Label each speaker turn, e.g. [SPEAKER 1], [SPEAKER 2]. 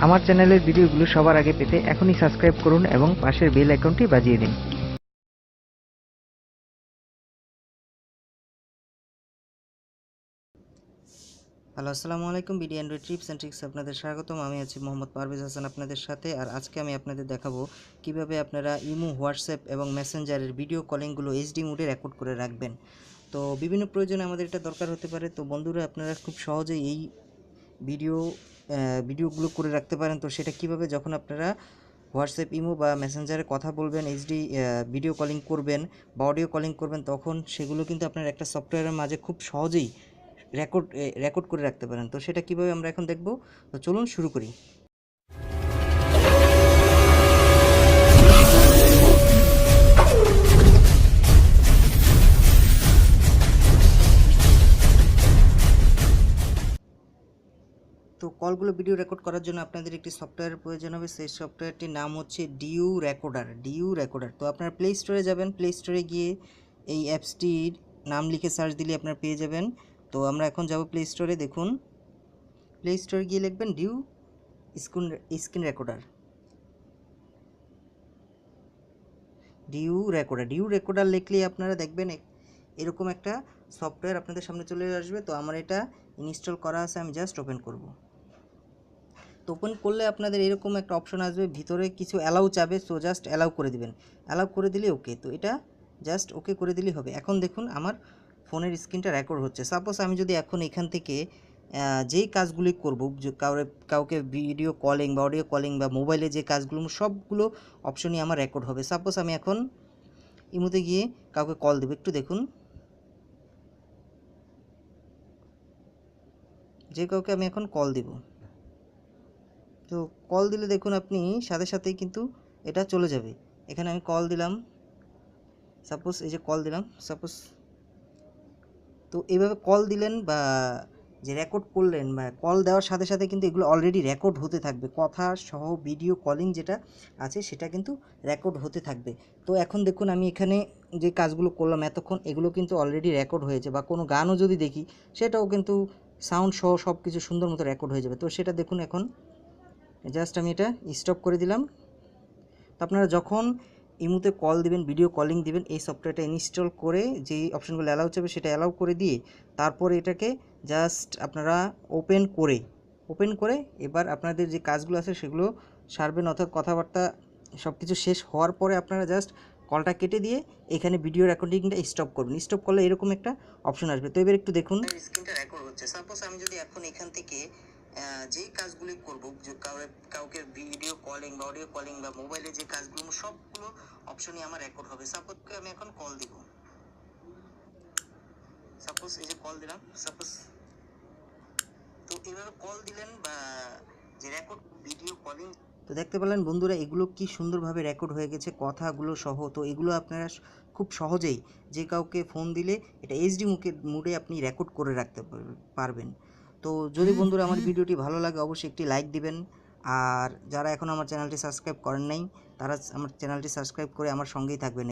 [SPEAKER 1] আমার চ্যানেলের ভিডিওগুলো সবার আগে পেতে এখনই সাবস্ক্রাইব করুন এবং পাশের বেল আইকনটি বাজিয়ে দিন। হ্যালো, আসসালামু আলাইকুম। BD Android tips and tricks আপনাদের স্বাগতম। আমি আছি মোহাম্মদ পারভেজ হাসান আপনাদের সাথে। আর আজকে আমি আপনাদের দেখাবো কিভাবে আপনারা ইমো, হোয়াটসঅ্যাপ এবং মেসেঞ্জারের ভিডিও কলিংগুলো এইচডি মোডে রেকর্ড করে রাখবেন। তো বিভিন্ন প্রয়োজনে আমাদের এটা দরকার হতে পারে। তো বন্ধুরা, আপনারা খুব সহজেই এই ভিডিওগুলো করে রাখতে পারেন। তো সেটা কিভাবে, যখন আপনারা হোয়াটসঅ্যাপ, ইমো বা মেসেঞ্জারে কথা বলবেন, এইচডি ভিডিও কলিং করবেন বা অডিও কলিং করবেন, তখন সেগুলো কিন্তু আপনার একটা সফটওয়্যারের মাঝে খুব সহজেই রেকর্ড করে রাখতে পারেন। তো সেটা কিভাবে আমরা এখন দেখব। তো চলুন শুরু করি। তো কলগুলো ভিডিও রেকর্ড করার জন্য আপনাদের একটি সফটওয়্যারের প্রয়োজন হবে। সেই সফটওয়্যারটির নাম হচ্ছে ডিউ রেকর্ডার। তো আপনারা প্লে স্টোরে যাবেন। প্লে স্টোরে গিয়ে এই অ্যাপসটির নাম লিখে সার্চ দিলে আপনারা পেয়ে যাবেন। তো আমরা এখন যাব প্লে স্টোরে। দেখুন, প্লে স্টোরে গিয়ে লিখবেন DU screen recorder. DU recorder লিখলেই আপনারা দেখবেন এরকম একটা সফটওয়্যার আপনাদের সামনে চলে আসবে। তো আমার এটা ইনস্টল করা আছে, আমি জাস্ট ওপেন করব। তো ওপেন করলে আপনাদের এরকম একটা অপশন আসবে, ভিতরে কিছু অ্যালাউ চাবে। সো জাস্ট অ্যালাউ করে দিবেন। অ্যালাউ করে দিলে ওকে। তো এটা জাস্ট ওকে করে দিলেই হবে। এখন দেখুন আমার ফোনের স্ক্রিনটা রেকর্ড হচ্ছে। সাপোজ আমি যদি এখন এখান থেকে যেই কাজগুলি করব, কাউকে ভিডিও কলিং বা অডিও কলিং বা মোবাইলে যে কাজগুলো, সবগুলো অপশনই আমার রেকর্ড হবে। সাপোজ আমি এখন ইমোতে গিয়ে কাউকে কল দেবো। একটু দেখুন, যে কাউকে আমি এখন কল দেব। তো কল দিলে দেখুন আপনি সাথে সাথেই কিন্তু এটা চলে যাবে। এখানে আমি কল দিলাম, সাপোজ এই যে কল দিলাম সাপোজ। তো এইভাবে কল দিলেন বা যে রেকর্ড করলেন, বা কল দেওয়ার সাথে সাথে কিন্তু এগুলো অলরেডি রেকর্ড হতে থাকবে। কথা সহ ভিডিও কলিং যেটা আছে সেটা কিন্তু রেকর্ড হতে থাকবে। তো এখন দেখুন আমি এখানে যে কাজগুলো করলাম এতক্ষণ, এগুলো কিন্তু অলরেডি রেকর্ড হয়েছে। বা কোনো গানও যদি দেখি, সেটাও কিন্তু সাউন্ড সহ সব কিছু সুন্দর মতো রেকর্ড হয়ে যাবে। তো সেটা দেখুন, এখন জাস্ট আমি এটা স্টপ করে দিলাম। তো আপনারা যখন ইমোতে কল দিবেন, ভিডিও কলিং দিবেন, এই সফটওয়্যারটা ইনস্টল করে যেই অপশনগুলো অ্যালাউ চাবে সেটা অ্যালাউ করে দিয়ে তারপরে এটাকে জাস্ট আপনারা ওপেন করে এবার আপনাদের যে কাজগুলো আছে সেগুলো সারবেন। অর্থাৎ কথাবার্তা সব কিছু শেষ হওয়ার পরে আপনারা জাস্ট কলটা কেটে দিয়ে এখানে ভিডিও রেকর্ডিংটা স্টপ করবেন। স্টপ করলে এরকম একটা অপশন আসবে। তো এবার একটু দেখুন, স্ক্রিনটা রেকর্ড হচ্ছে। সাপোজ আমি যদি এখন এখান থেকে যেই কাজগুলি করব, যে কাউকে ভিডিও কলিং বা অডিও কলিং বা মোবাইলে যে কাজগুলো, সবগুলো অপশনই আমার রেকর্ড হবে। সাপোজ আমি এখন কল দিব, সাপোজ এই যে কল দিলাম সাপোজ। তো এইভাবে কল দিলেন বা যে রেকর্ড ভিডিও কলিং, তো দেখতে পেলেন বন্ধুরা, এগুলো কি সুন্দরভাবে রেকর্ড হয়ে গেছে কথাগুলো সহ। তো এগুলো আপনারা খুব সহজেই যে কাউকে ফোন দিলে এটা এইচডি মুডে আপনি রেকর্ড করে রাখতে পারবেন। তো যদি বন্ধুরা আমার ভিডিওটি ভালো লাগে, অবশ্যই একটি লাইক দিবেন। আর যারা এখন আমার চ্যানেলটি সাবস্ক্রাইব করেন নাই, তারা আমার চ্যানেলটি সাবস্ক্রাইব করে আমার সঙ্গেই থাকবেন।